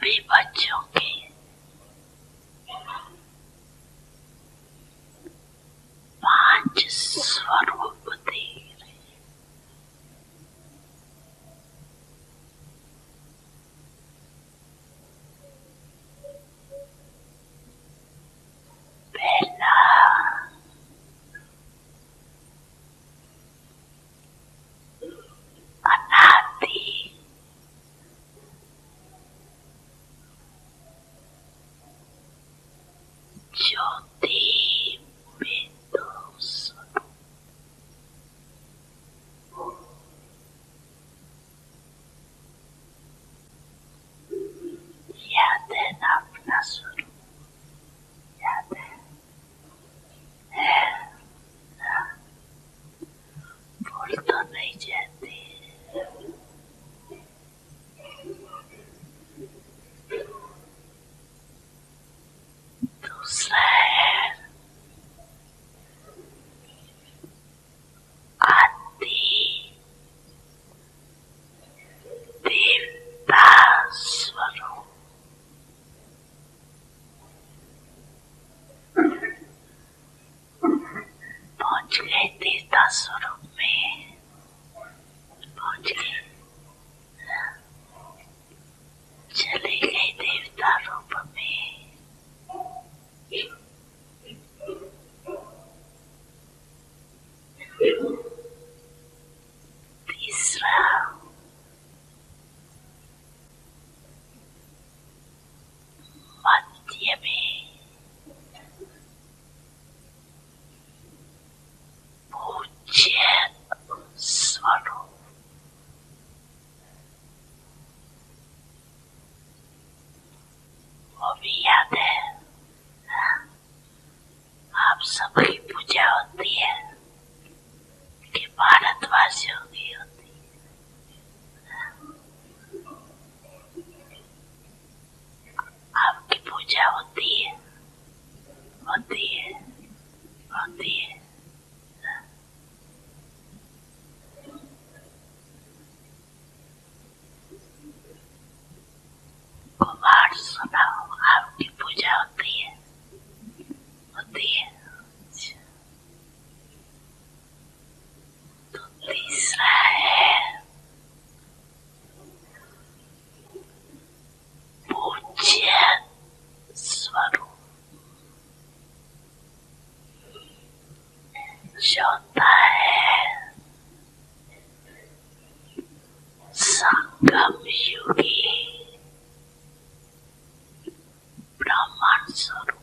सभी बच्चों के पांच स्वरूप देख रहे हैं। पहला अनादि ज्योति बिंदु स्वरूप। याद है ना अपना स्वरूप? याद है? भूल तो नहीं जाती। दूसरा है आदि देवता स्वरूप। पहुंच गए देवता स्वरूप में, पहुंच गए, चले गए देवता रूप में। तीसरा मध्य में पूज्य स्वरूप। वो भी याद है? आप सबकी पूजा होती है कि भारतवासियों की होती है? आपकी पूजा होती है? होती है, होती है। कुमार सुनाओ, आपकी पूजा होती है? होती है। तो तीसरा है पूज्य स्वरूप। चौथा है संगम युगी ब्राह्मण स्वरूप।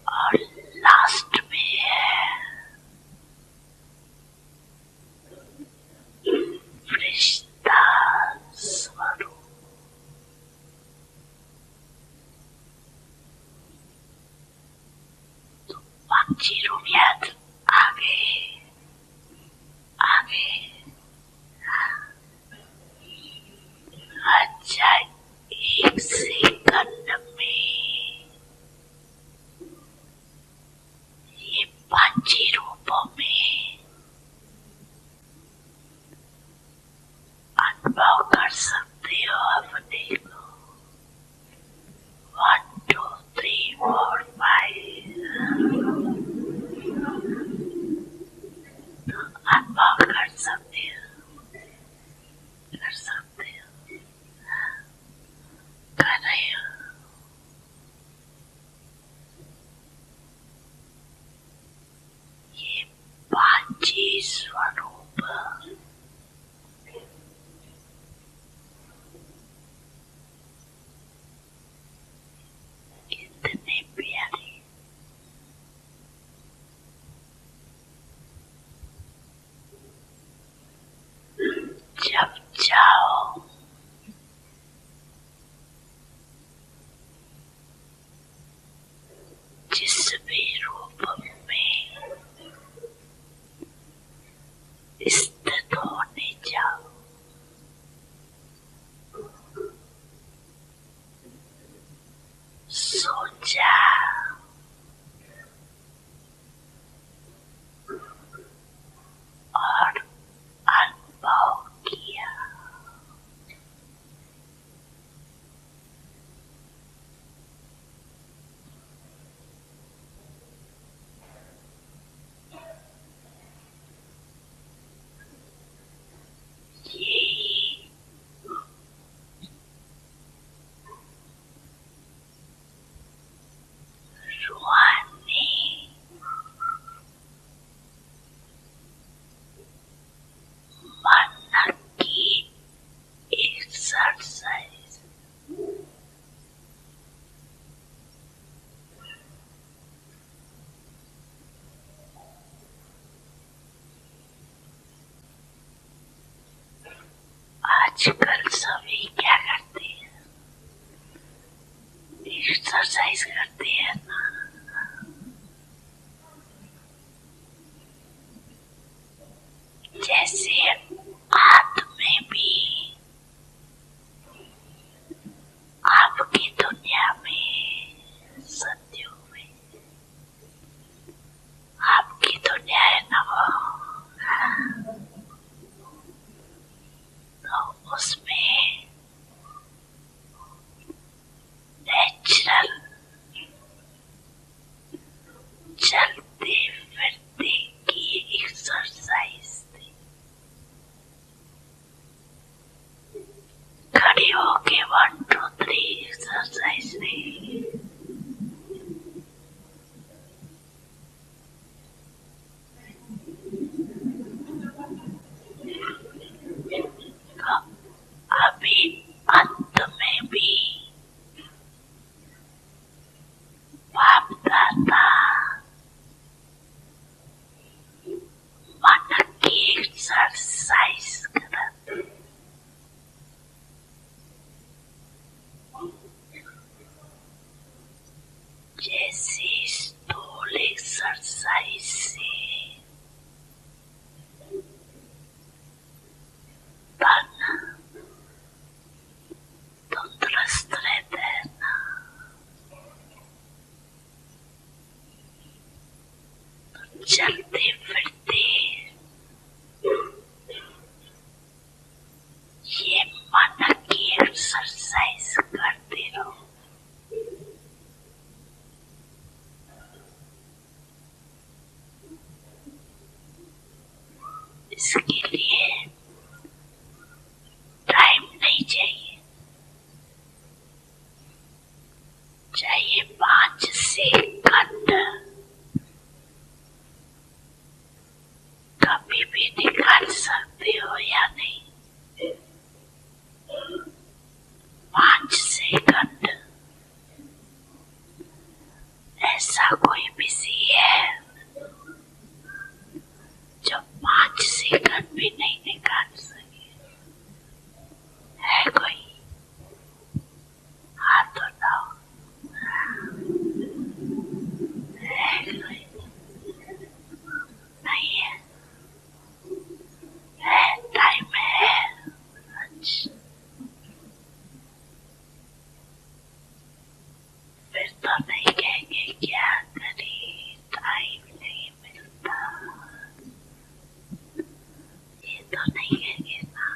और लास्ट में है फरिश्ता स्वरूप। तो पांची रूप याद आगे आगे। अच्छा, एक सेकंड में ये पांची रूपों में अनुभव कर सकते हो अपने को। 1 2 3 4 5 चलते फिरते ये मन की एक्सरसाइज करते रहो। इसके लिए टाइम नहीं चाहिए, चाहिए 5 सेकंड। कभी भी निकाल सकते हो या नहीं? 5 सेकंड। ऐसा कोई बिजी है जो 5 सेकंड भी नहीं निकाल सके? है कोई? हाथ उठाओ। है कोई? नहीं है? है, टाइम है। अच्छा, फिर तो नहीं कहेंगे क्या करें, टाइम नहीं मिलता। ये तो नहीं कहेंगे ना,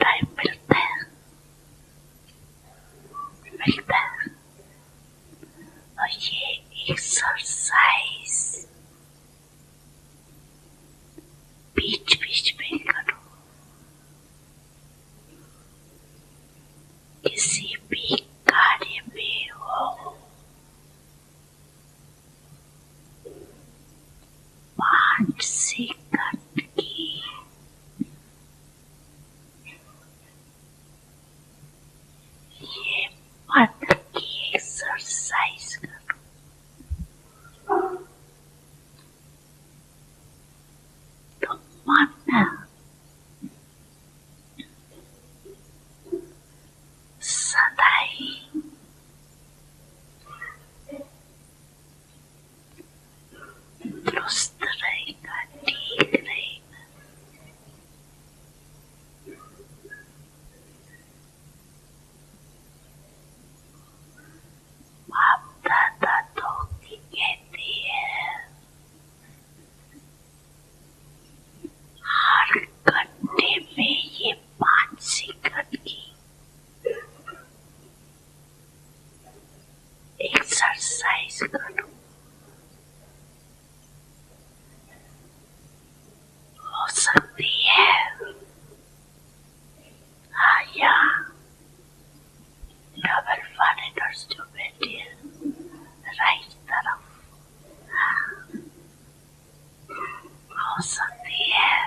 टाइम मिलता है, मिलता है। और ये एक्सरसाइज बीच बीच में करो। किसी भी कार्य में हो, 5 सेकंड की ये मन की एक्सरसाइज करो। तो मन सदा ही दुरुस्त रहेगा, ठीक रहेगा। बाप दादा तो कहते हैं हर घंटे में ये 5 सेकंड की एक्सरसाइज करो। हो सकती है हाँ, यहाँ डबल फॉरेनर्स जो बैठे हैं राइट तरफ, हो सकती है।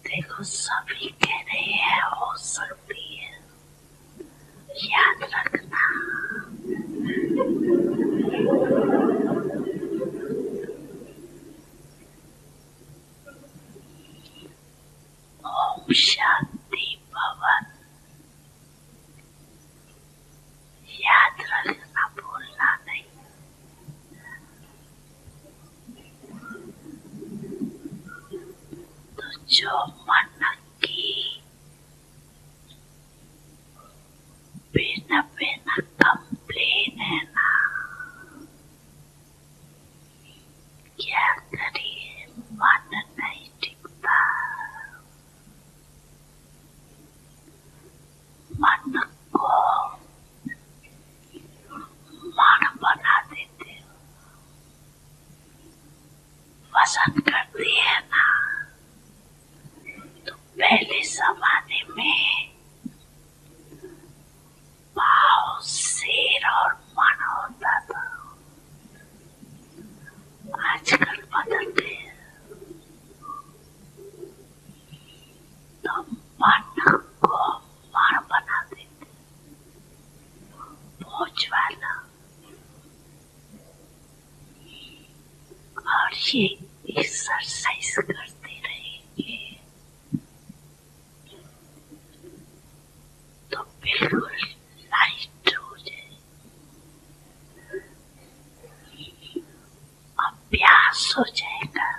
देखो सभी कह रहे हैं हो सकती है, याद रखना। ओम शांति भवन, याद रखना, भूलना नहीं। तो जो मन की बिना बिना कंप्लेन है ना, क्या करिए, मन नहीं टिकता। मन को मन बना देते हो, पसंद करती है ना। तो पहले जमाने में भाव, शेर और मन होता था, आजकल बदल गए। तो मन को मन बना देते, बोझ वाला। और ये एक्सरसाइज करते रहेंगे तो बिल्कुल लाइट हो जाए, अभ्यास हो जाएगा।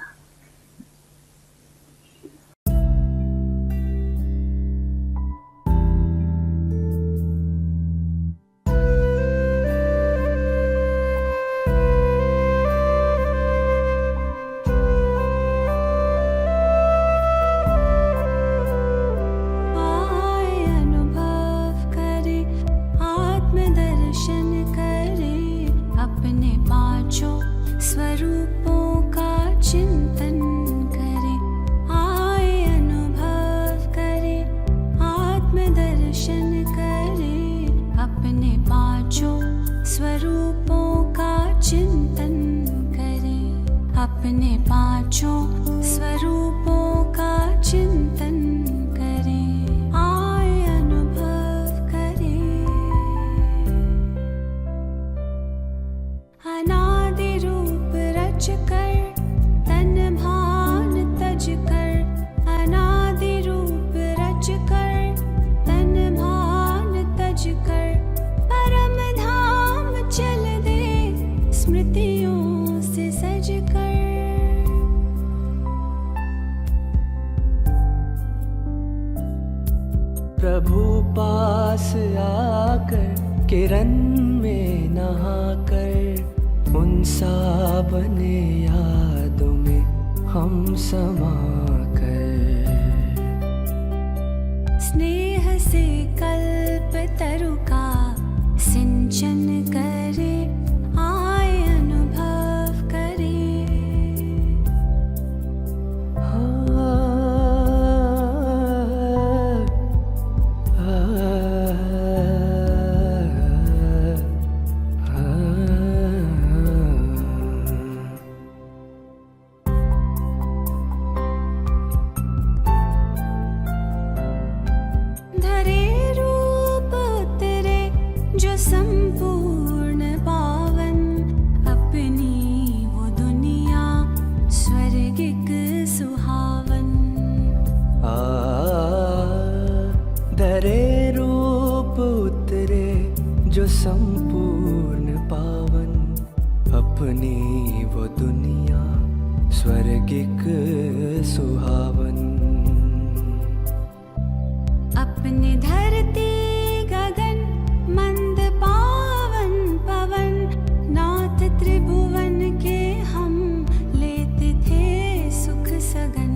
अपने पांचों स्वरूपों का चिंतन करें, आए अनुभव करें। अनादि रूप रच कर तन भान तज कर, अनादि रूप रच कर तन भान तज कर, परम धाम चल दे स्मृतियों से सज कर। प्रभु पास आकर किरण में नहाकर, उन सा बने यादों में हम समा कर। स्नेह से कल्प तरु का सिंचन करे, आए अनुभव करे। धरे रूप उतरे जो संपूर्ण पावन, अपनी वो दुनिया स्वर्गिक सुहावन। धरे रूप उतरे जो संपूर्ण पावन, अपनी वो दुनिया स्वर्गिक सुहावन। अपने धरती गगन मंद पावन पवन, नाथ त्रिभुवन के हम लेते थे सुख सगन।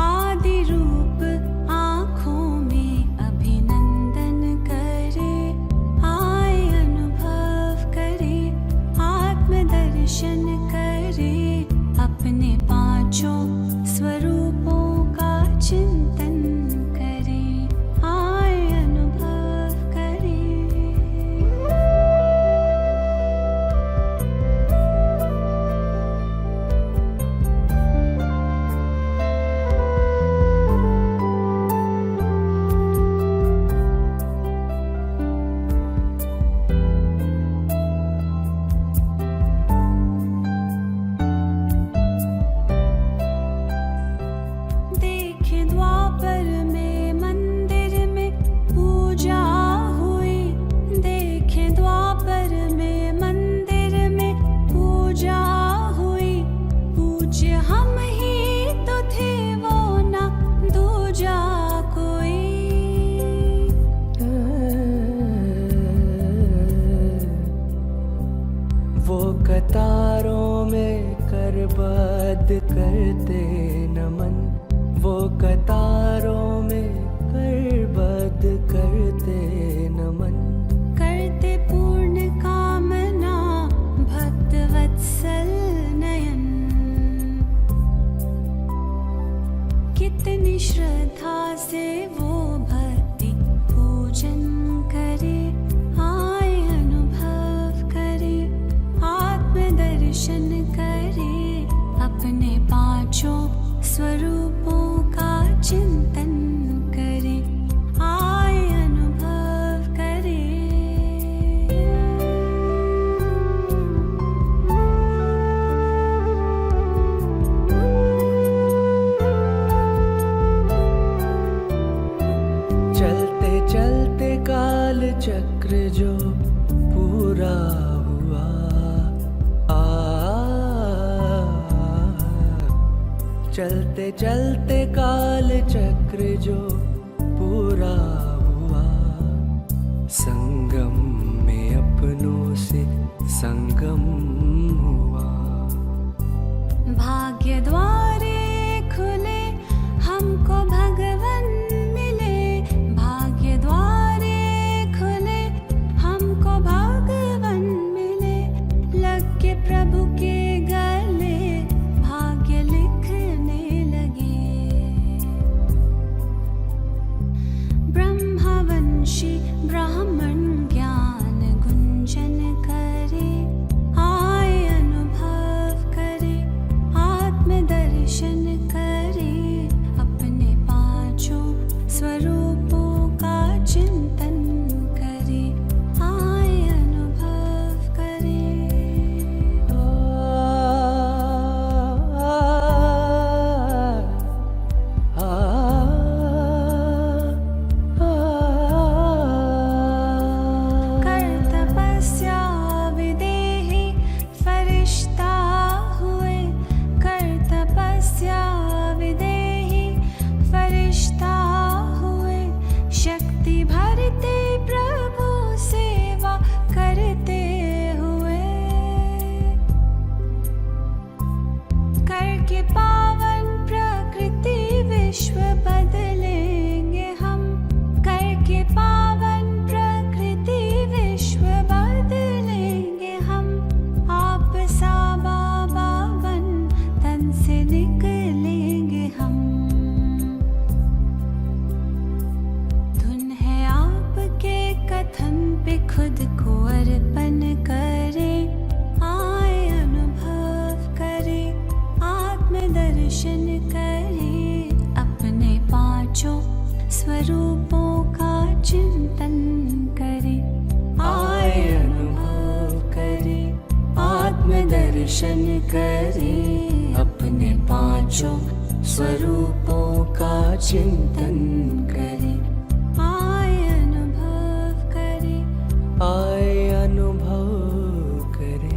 आदि रूप आँखों में अभिनंदन करे, आए अनुभव करे, आत्मदर्शन करे, अपने पांचों स्वरूपों का चिंतन करे, आए अनुभव करे। देखे द्वापर में मंदिर में पूजा हुई, देखे द्वापर में मंदिर में पूजा हुई। पूज्य हम ही तो थे वो ना दूजा कोई। वो कतारों में करबद्ध करते नमन, वो कतारों में करबद्ध करते नमन। करते पूर्ण कामना भक्त वत्सल नयन, कितनी श्रद्धा से वो भक्ति पूजन करे, आए अनुभव करे, आत्मदर्शन करे, अपने पांचों स्वरूपों का चिंतन करे, आए अनुभव करे। चलते चलते काल चक्र जो पूरा हुआ, चलते चलते काल चक्र जो पूरा हुआ, संगम में अपनों से संगम हुआ। भाग्य द्वारे खुले हमको भगवन मिले, भाग्य द्वारे खुले हमको भगवन मिले। लग के प्रभु के गले भाग्य लिखने लगे, ब्रह्मवंशी ब्राह्मण ज्ञान गुंजन करे, दर्शन करें, अपने पांचों स्वरूपों का चिंतन करें। आए अनुभव करें, आए अनुभव करें।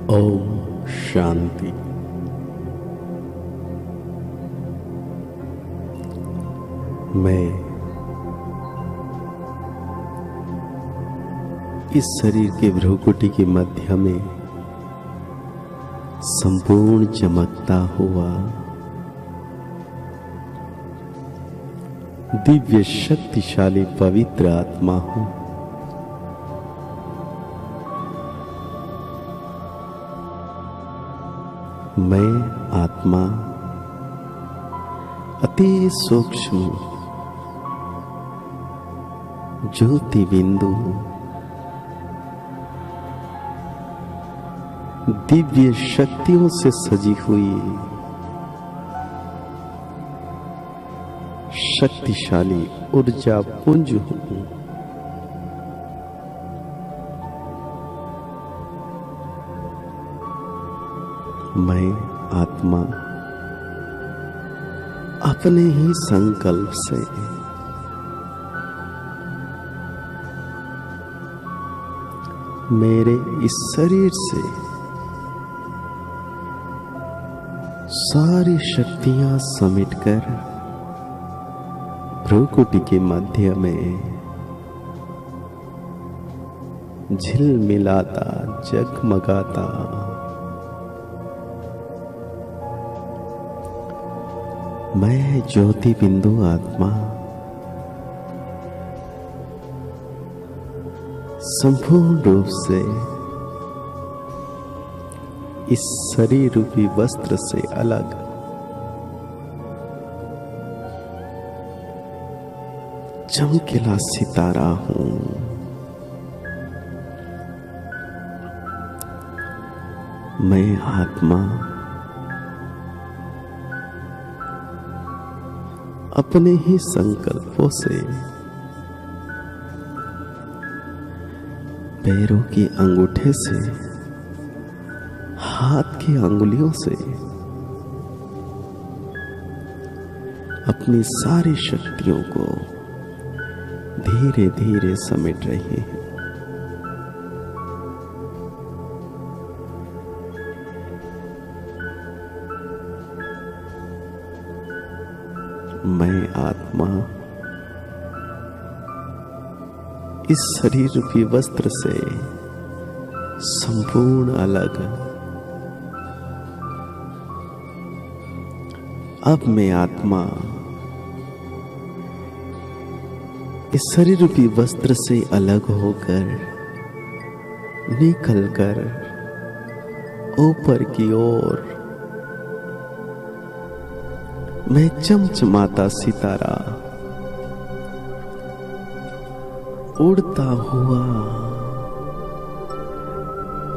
ओम शांति। मैं इस शरीर के भ्रूकुटी के मध्य में संपूर्ण चमकता हुआ दिव्य शक्तिशाली पवित्र आत्मा हूं। मैं आत्मा अति सूक्ष्म ज्योति बिंदु दिव्य शक्तियों से सजी हुई शक्तिशाली ऊर्जा पुंज हूं। मैं आत्मा अपने ही संकल्प से मेरे इस शरीर से सारी शक्तियां समेटकर भ्रूकुटी के मध्य में झिलमिलाता जगमगाता मैं ज्योति बिंदु आत्मा संपूर्ण रूप से इस शरीर रूपी वस्त्र से अलग चमकीला सितारा हूं। मैं आत्मा अपने ही संकल्पों से पैरों के अंगूठे से हाथ की अंगुलियों से अपनी सारी शक्तियों को धीरे धीरे समेट रहे हैं। मैं आत्मा इस शरीर रूपी वस्त्र से संपूर्ण अलग। अब मैं आत्मा इस शरीर रूपी वस्त्र से अलग होकर निकलकर ऊपर की ओर मैं चमचमाता सितारा उड़ता हुआ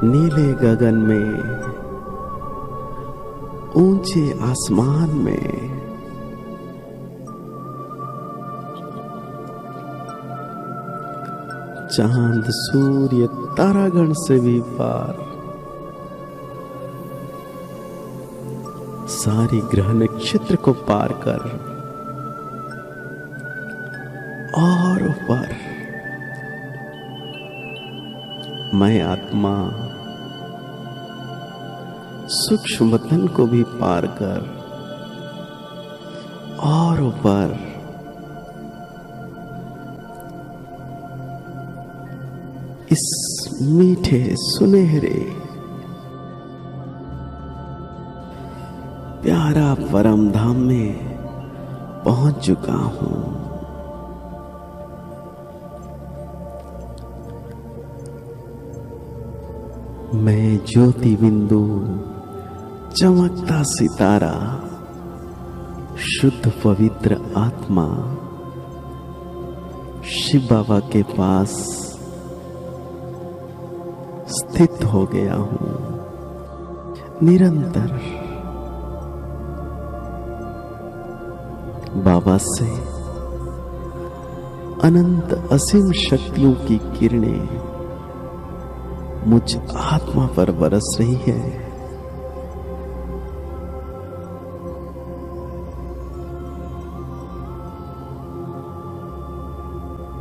नीले गगन में ऊंचे आसमान में चांद सूर्य तारागण से भी पार सारी ग्रह नक्षत्र को पार कर और ऊपर मैं आत्मा सूक्ष्म वतन को भी पार कर और ऊपर इस मीठे सुनहरे प्यारा परम धाम में पहुंच चुका हूं। मैं ज्योति बिंदु चमकता सितारा शुद्ध पवित्र आत्मा शिव बाबा के पास स्थित हो गया हूं। निरंतर बाबा से अनंत असीम शक्तियों की किरणें मुझ आत्मा पर बरस रही है।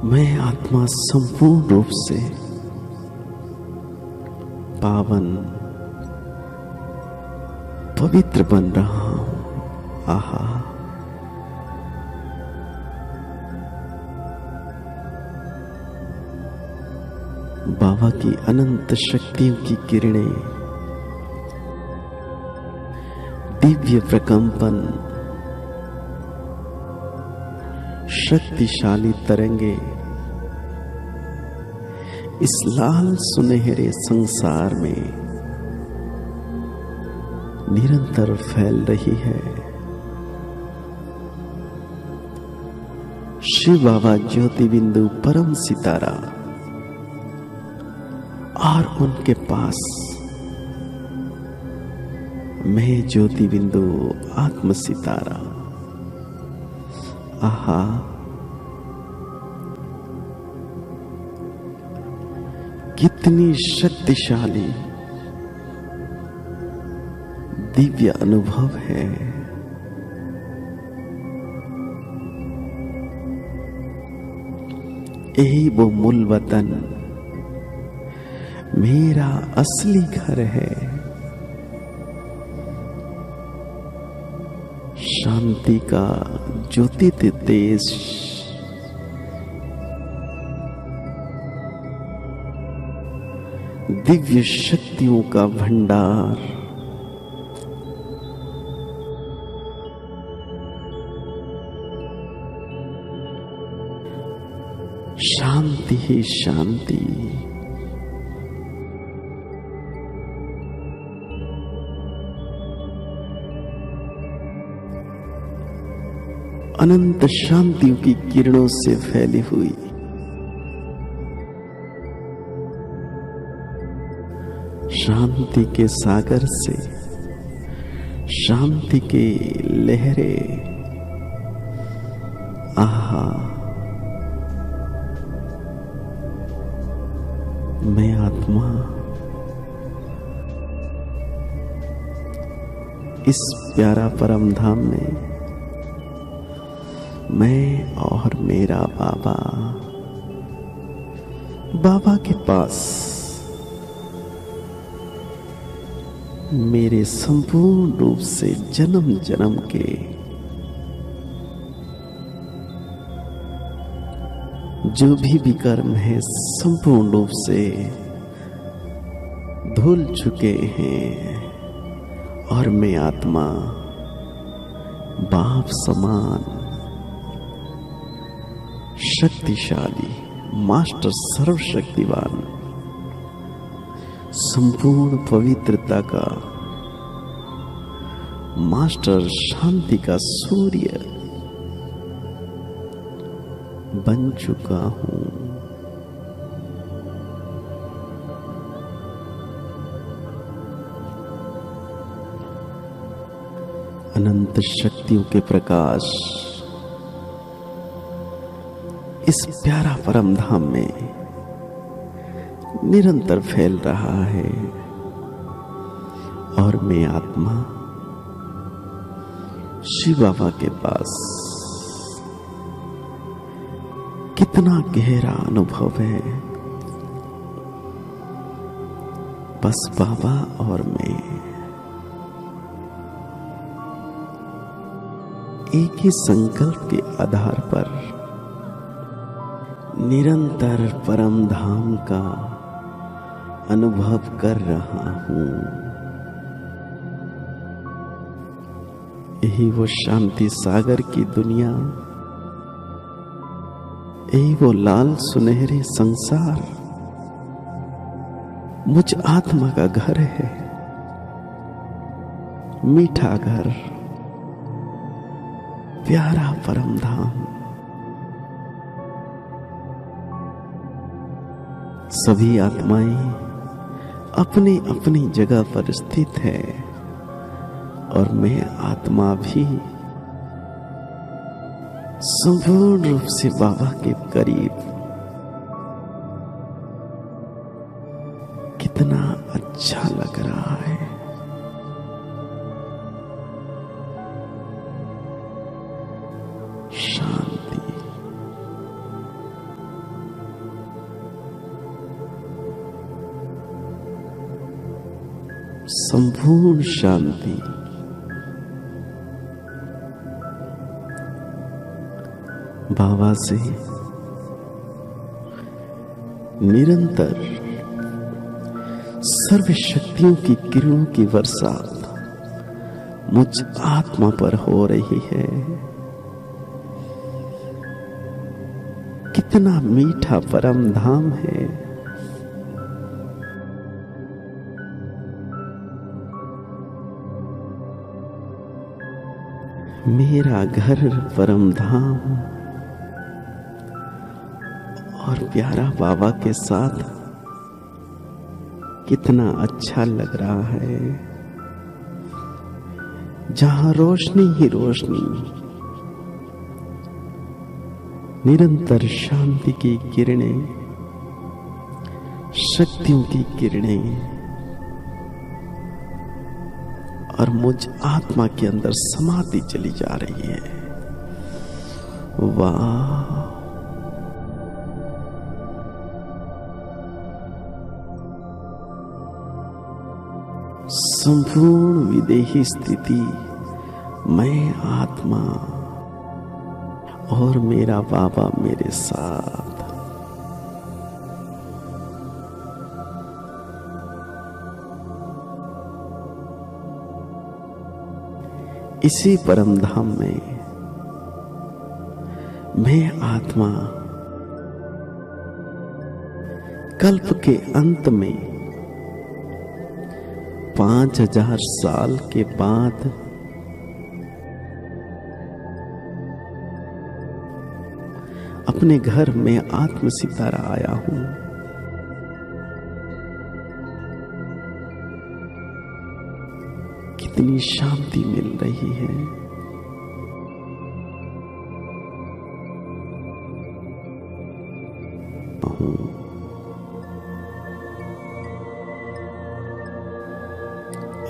मैं आत्मा संपूर्ण रूप से पावन पवित्र बन रहा हूं। आहा, बाबा की अनंत शक्तियों की किरणें, दिव्य प्रकंपन, शक्तिशाली तरंगे इस लाल सुनहरे संसार में निरंतर फैल रही है। शिव बाबा ज्योति बिंदु परम सितारा और उनके पास मैं ज्योति बिंदु आत्म सितारा। आहा, कितनी शक्तिशाली दिव्य अनुभव है। यही वो मूल वतन, मेरा असली घर है। शांति का ज्योतित देश, दिव्य शक्तियों का भंडार, शांति ही शांति। अनंत शांतियों की किरणों से फैली हुई शांति के सागर से शांति की लहरें। आहा, मैं आत्मा इस प्यारा परम धाम में, मैं और मेरा बाबा, बाबा के पास मेरे संपूर्ण रूप से जन्म जन्म के जो भी विकर्म है संपूर्ण रूप से धुल चुके हैं और मैं आत्मा बाप समान शक्तिशाली मास्टर सर्वशक्तिवान संपूर्ण पवित्रता का मास्टर शांति का सूर्य बन चुका हूं। अनंत शक्तियों के प्रकाश इस प्यारा परम धाम में निरंतर फैल रहा है और मैं आत्मा शिव बाबा के पास कितना गहरा अनुभव है। बस बाबा और मैं एक ही संकल्प के आधार पर निरंतर परम धाम का अनुभव कर रहा हूं। यही वो शांति सागर की दुनिया, यही वो लाल सुनहरे संसार मुझ आत्मा का घर है, मीठा घर, प्यारा परम धाम। सभी आत्माएं अपनी अपनी जगह पर स्थित है और मैं आत्मा भी संपूर्ण रूप से बाबा के करीब। कितना अच्छा लग रहा है। शांति, संपूर्ण शांति। बाबा से निरंतर सर्व शक्तियों की किरणों की वर्षा मुझ आत्मा पर हो रही है। कितना मीठा परम धाम है। मेरा घर परम धाम और प्यारा बाबा के साथ कितना अच्छा लग रहा है। जहां रोशनी ही रोशनी, निरंतर शांति की किरणें, शक्तियों की किरणें और मुझ आत्मा के अंदर समाती चली जा रही है। वाह, संपूर्ण विदेही स्थिति, मैं आत्मा और मेरा बाबा मेरे साथ। इसी परम धाम में मैं आत्मा कल्प के अंत में 5000 साल के बाद अपने घर में आत्म सितारा आया हूं। कितनी शांति मिल रही है।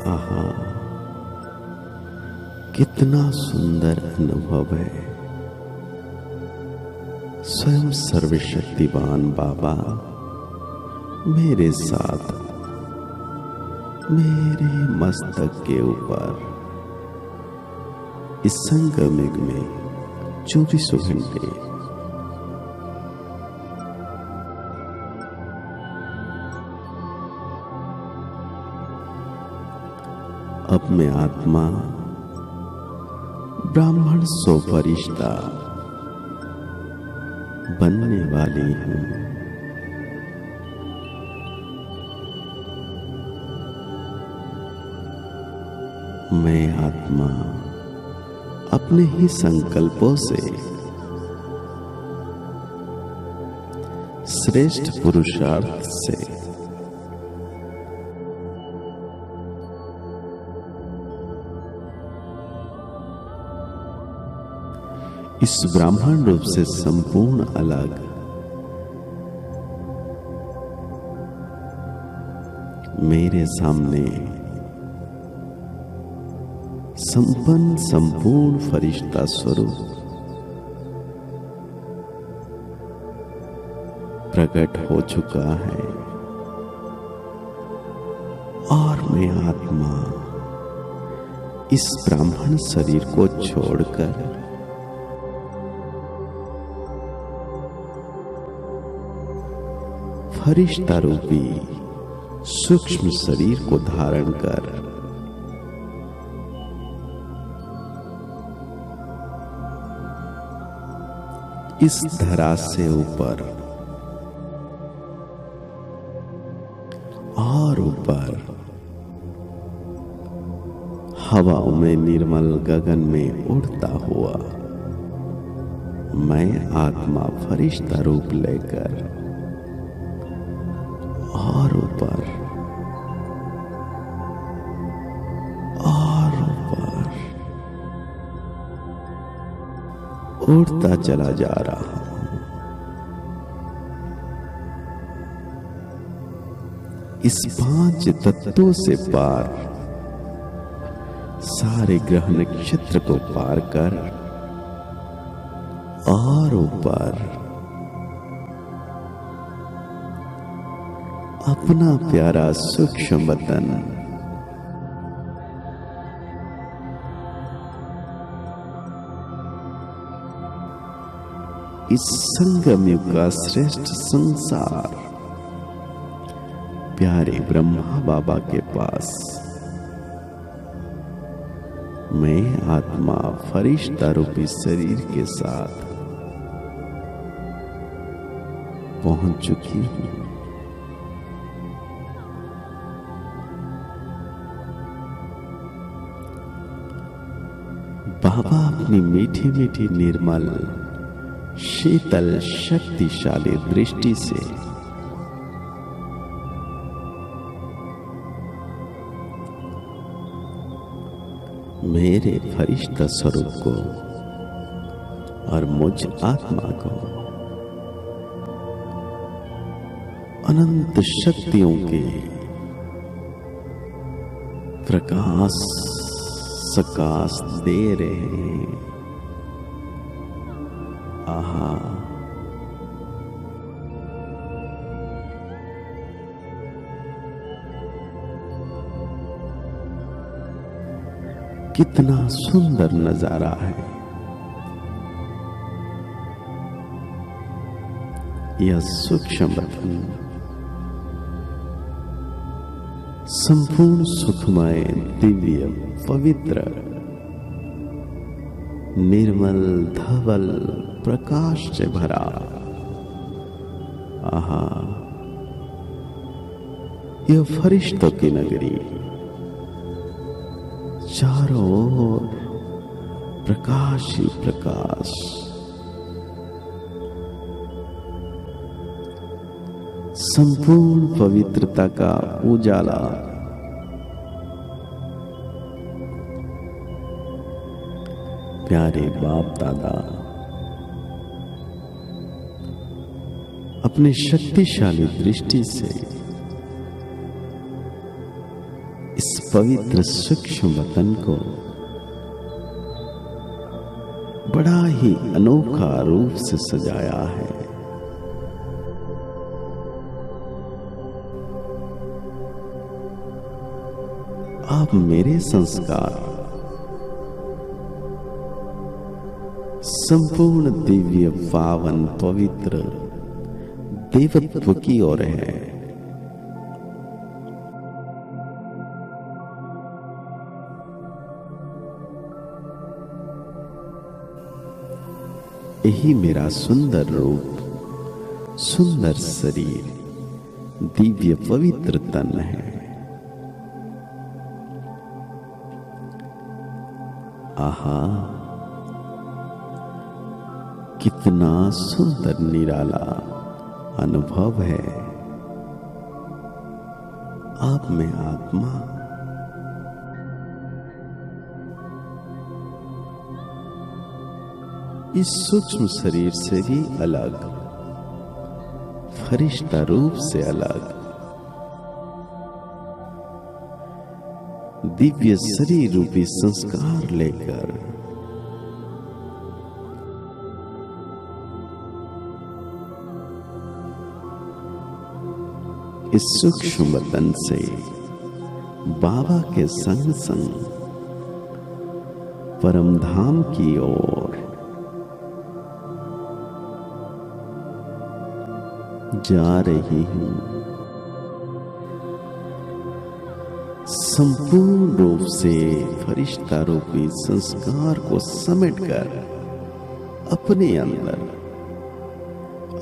आहा, कितना सुंदर अनुभव है। स्वयं सर्वशक्तिवान बाबा मेरे साथ, मेरे मस्तक के ऊपर इस संगम में 24 घंटे अब मैं आत्मा ब्राह्मण सो फरिश्ता बनने वाली हूं। मैं आत्मा अपने ही संकल्पों से श्रेष्ठ पुरुषार्थ से इस ब्राह्मण रूप से संपूर्ण अलग मेरे सामने संपन्न संपूर्ण फरिश्ता स्वरूप प्रकट हो चुका है और मैं आत्मा इस ब्राह्मण शरीर को छोड़कर फरिश्ता रूपी सूक्ष्म शरीर को धारण कर इस धरा से ऊपर और ऊपर हवाओं में निर्मल गगन में उड़ता हुआ मैं आत्मा फरिश्ता रूप लेकर और ऊपर उड़ता चला जा रहा हूं। इस 5 तत्वों से पार सारे ग्रह नक्षत्र को पार कर और ऊपर अपना प्यारा सूक्ष्म वतन इस संगम युग का श्रेष्ठ संसार प्यारे ब्रह्मा बाबा के पास मैं आत्मा फरिश्ता रूपी शरीर के साथ पहुंच चुकी हूं। बाबा अपनी मीठी मीठी निर्मल शीतल शक्तिशाली दृष्टि से मेरे फरिश्ता स्वरूप को और मुझ आत्मा को अनंत शक्तियों के प्रकाश सकाश दे रहे हैं। आहा, कितना सुंदर नजारा है। यह सूक्ष्म वतन संपूर्ण सुखमय दिव्य पवित्र निर्मल धवल प्रकाश से भरा। आहा, यह फरिश्तों की नगरी, चारों ओर प्रकाश ही प्रकाश। संपूर्ण पवित्रता का उजाला प्यारे बाप दादा अपने शक्तिशाली दृष्टि से इस पवित्र सूक्ष्म वतन को बड़ा ही अनोखा रूप से सजाया है। आप मेरे संस्कार संपूर्ण दिव्य पावन पवित्र देवत्व की ओर है। यही मेरा सुंदर रूप, सुंदर शरीर, दिव्य पवित्र तन है। आहा, कितना सुंदर निराला अनुभव है। आप में आत्मा इस सूक्ष्म शरीर से भी अलग, फरिश्ता रूप से अलग, दिव्य शरीर रूपी संस्कार लेकर इस सूक्ष्म वतन से बाबा के संग संग परम धाम की ओर जा रही हूं। संपूर्ण रूप से फरिश्ता रूपी संस्कार को समेटकर अपने अंदर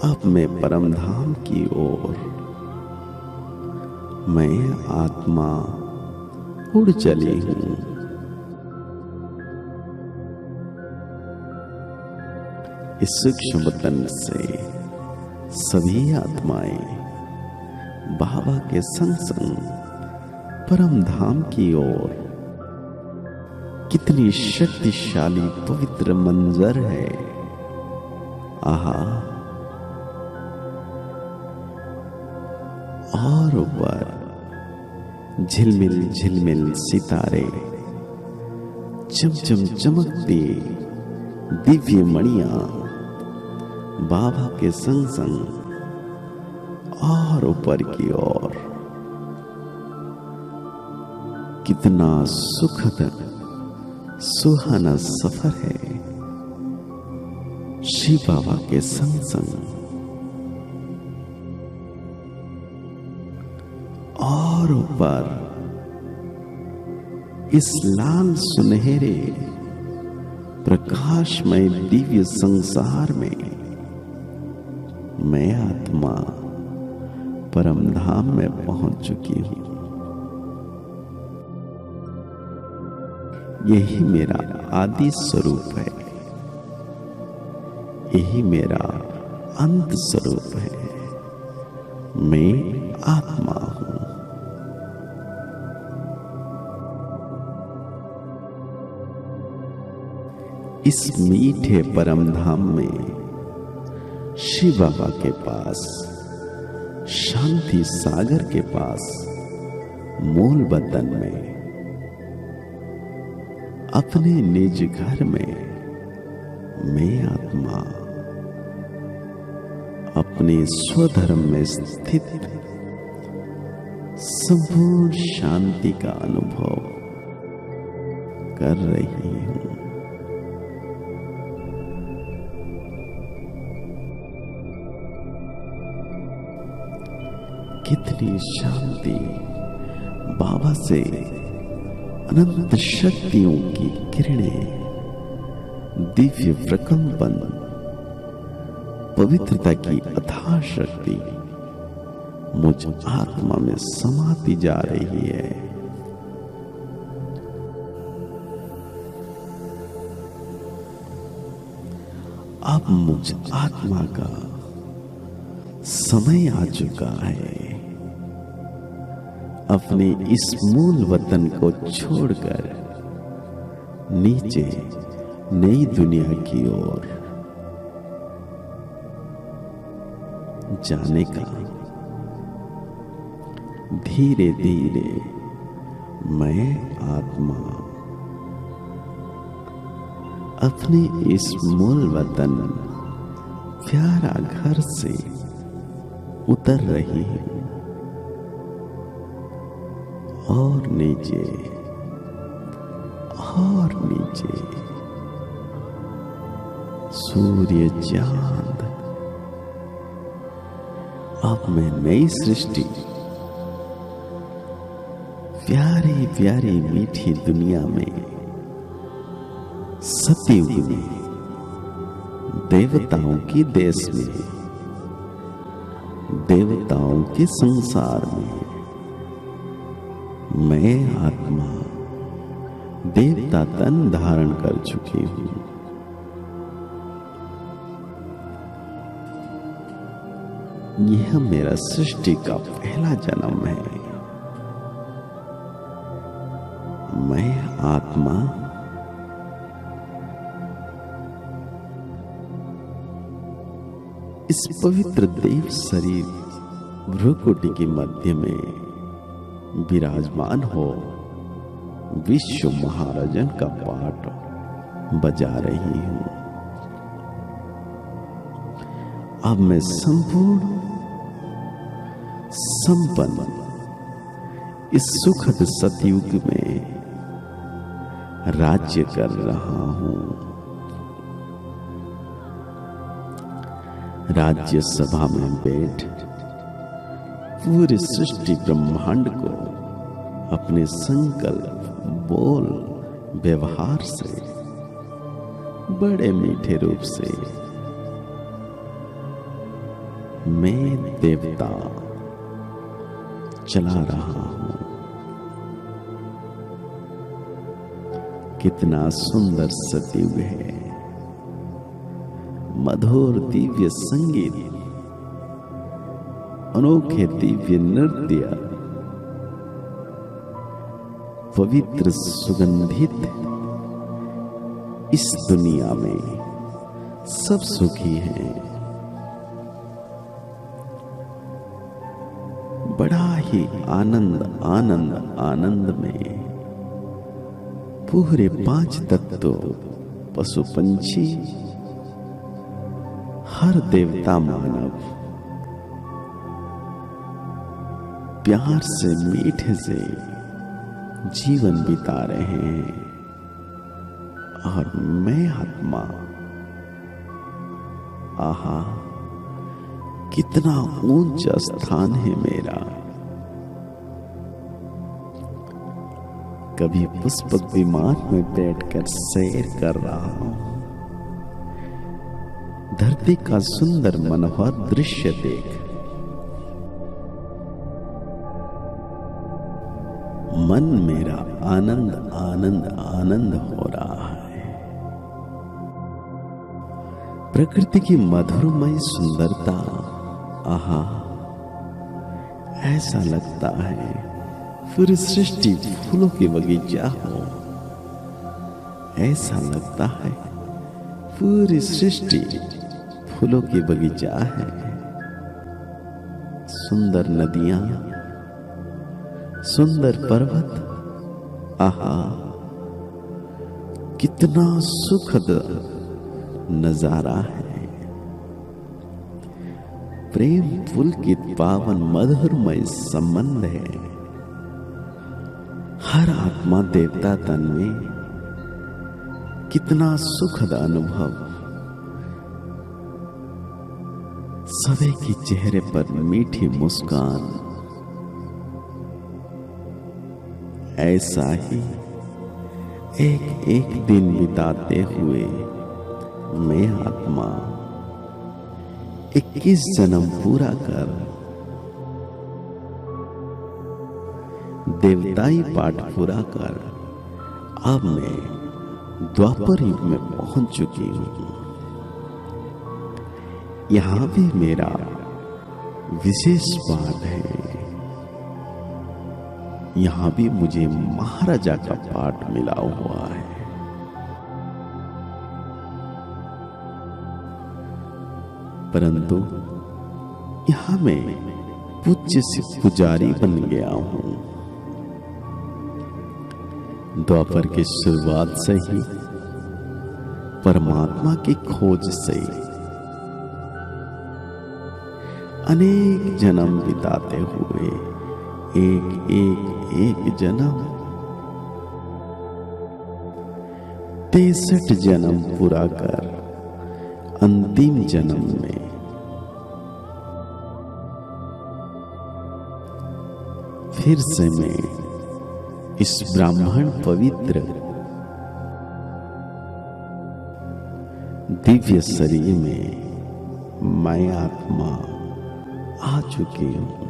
अब मैं परम धाम की ओर मैं आत्मा उड़ चली हूं। इस सूक्ष्म वतन से सभी आत्माएं बाबा के संग संग परम धाम की ओर। कितनी शक्तिशाली पवित्र मंजर है। आहा, और ऊपर झिलमिल झिलमिल सितारे, चमचम चमकती दिव्य मणियां बाबा के संग संग और ऊपर की ओर। कितना सुखद सुहाना सफर है। शिव बाबा के संग संग और ऊपर इस लाल सुनहरे प्रकाशमय दिव्य संसार में मैं आत्मा परम धाम में पहुंच चुकी हूं। यही मेरा आदि स्वरूप है, यही मेरा अंत स्वरूप है। मैं आत्मा हूं। इस मीठे परम धाम में शिव बाबा के पास, शांति सागर के पास, मूल वतन में, अपने निज घर में मैं आत्मा अपने स्वधर्म में स्थित संपूर्ण शांति का अनुभव कर रही हूं। कितनी शांति बाबा से अनंत शक्तियों की किरणें, दिव्य प्रकंपन, पवित्रता की अथाह शक्ति मुझ आत्मा में समाती जा रही है। अब मुझ आत्मा का समय आ चुका है अपने इस मूल वतन को छोड़कर नीचे नई दुनिया की ओर जाने का। धीरे धीरे मैं आत्मा अपने इस मूल वतन प्यारा घर से उतर रही हूं और नीचे और नीचे सूर्य चांद। अब मैं नई सृष्टि, प्यारी प्यारी मीठी दुनिया में, सतयुग में, देवताओं की देश में, देवताओं के संसार में मैं आत्मा देवता तन धारण कर चुकी हूं। यह मेरा सृष्टि का पहला जन्म है। मैं आत्मा इस पवित्र देव शरीर भ्रुकुटी के मध्य में विराजमान हो विश्व महाराजन का पाठ बजा रही हूं। अब मैं संपूर्ण संपन्न इस सुखद सतयुग में राज्य कर रहा हूं। राज्य सभा में बैठ पूरी सृष्टि ब्रह्मांड को अपने संकल्प, बोल, व्यवहार से बड़े मीठे रूप से मैं देवता चला रहा हूं। कितना सुंदर सतयुग है। मधुर दिव्य संगीत, अनोखे दिव्य नृत्य, पवित्र सुगंधित इस दुनिया में सब सुखी हैं। बड़ा ही आनंद आनंद आनंद में पूरे 5 तत्व, पशु पंछी, हर देवता मानव प्यार से, मीठे से जीवन बिता रहे हैं और मैं आत्मा आहा, कितना ऊंचा स्थान है मेरा। कभी पुष्पक विमान में बैठकर सैर कर रहा हूं, धरती का सुंदर मनोहर दृश्य देख मन मेरा आनंद आनंद आनंद हो रहा है। प्रकृति की मधुरमय सुंदरता, आहा, ऐसा लगता है पूरी सृष्टि फूलों की बगीचा हो। ऐसा लगता है पूरी सृष्टि फूलों की बगीचा है। सुंदर नदियां, सुंदर पर्वत, आहा, कितना सुखद नजारा है। प्रेम पुलकित पावन मधुरमय संबंध है। हर आत्मा देवता तन में कितना सुखद अनुभव। सभी के चेहरे पर मीठी मुस्कान। ऐसा ही एक एक दिन बिताते हुए मैं आत्मा 21 जन्म पूरा कर देवताई पाठ पूरा कर अब मैं द्वापर युग में पहुंच चुकी हूं। यहां भी मेरा विशेष पाठ है। यहां भी मुझे महाराजा का पाठ मिला हुआ है। परंतु यहां मैं पूज्य से पुजारी बन गया हूं। द्वापर की शुरुआत से ही परमात्मा की खोज से अनेक जन्म बिताते हुए एक एक एक जन्म 63 जन्म पूरा कर अंतिम जन्म में फिर से मैं इस ब्राह्मण पवित्र दिव्य शरीर में मैं आत्मा आ चुकी हूं।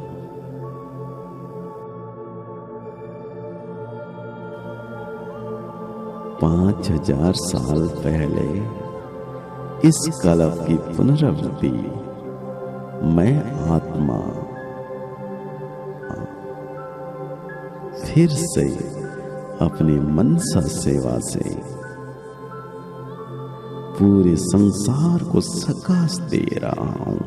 पांच 5000 साल पहले इस कलप की पुनरावृत्ति मैं आत्मा फिर से अपनी मनसा सेवा से पूरे संसार को सकाश दे रहा हूं।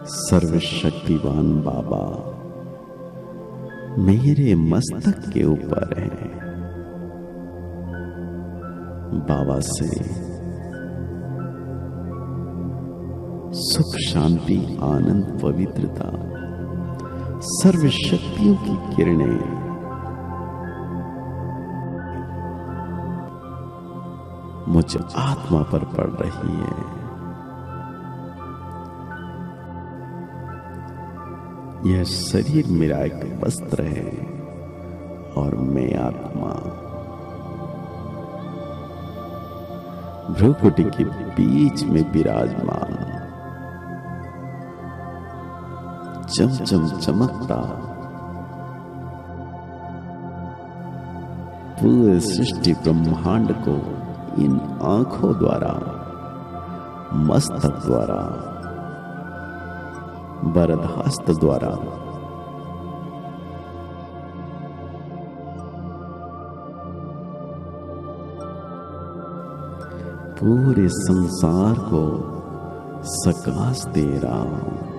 सर्वशक्तिवान बाबा मेरे मस्तक के ऊपर है। बाबा से सुख शांति आनंद पवित्रता सर्व शक्तियों की किरणें मुझ आत्मा पर पड़ रही है। यह शरीर मेरा एक वस्त्र है और मैं आत्मा भ्रुकुटी के बीच में विराजमान चमचम चमकता पूरे सृष्टि ब्रह्मांड को इन आंखों द्वारा मस्तक द्वारा वरदहस्त द्वारा पूरे संसार को सकाश दे रहा हूं।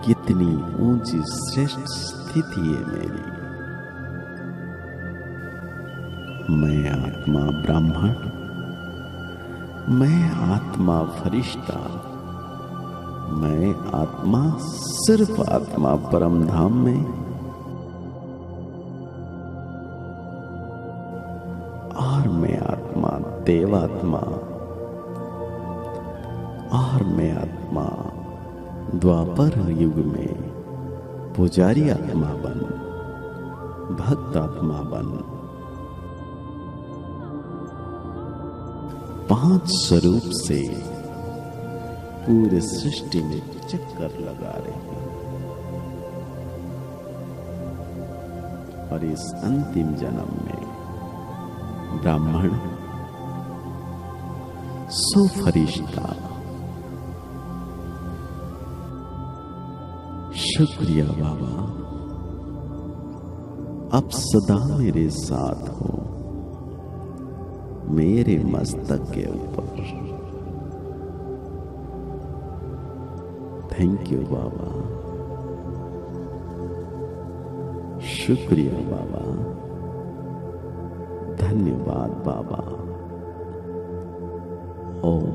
कितनी ऊंची श्रेष्ठ स्थिति है मेरी। मैं आत्मा ब्राह्मण, मैं आत्मा फरिश्ता, मैं आत्मा सिर्फ आत्मा परम धाम में देवात्मा और मैं आत्मा द्वापर युग में पुजारी आत्मा बन, भक्त आत्मा बन, 5 स्वरूप से पूरे सृष्टि में चक्कर लगा रही हूं। और इस अंतिम जन्म में ब्राह्मण, सो फरिश्ता, शुक्रिया बाबा, अब सदा मेरे साथ हो, मेरे मस्तक के ऊपर। थैंक यू बाबा, शुक्रिया बाबा, धन्यवाद बाबा। ओम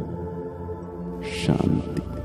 शांति।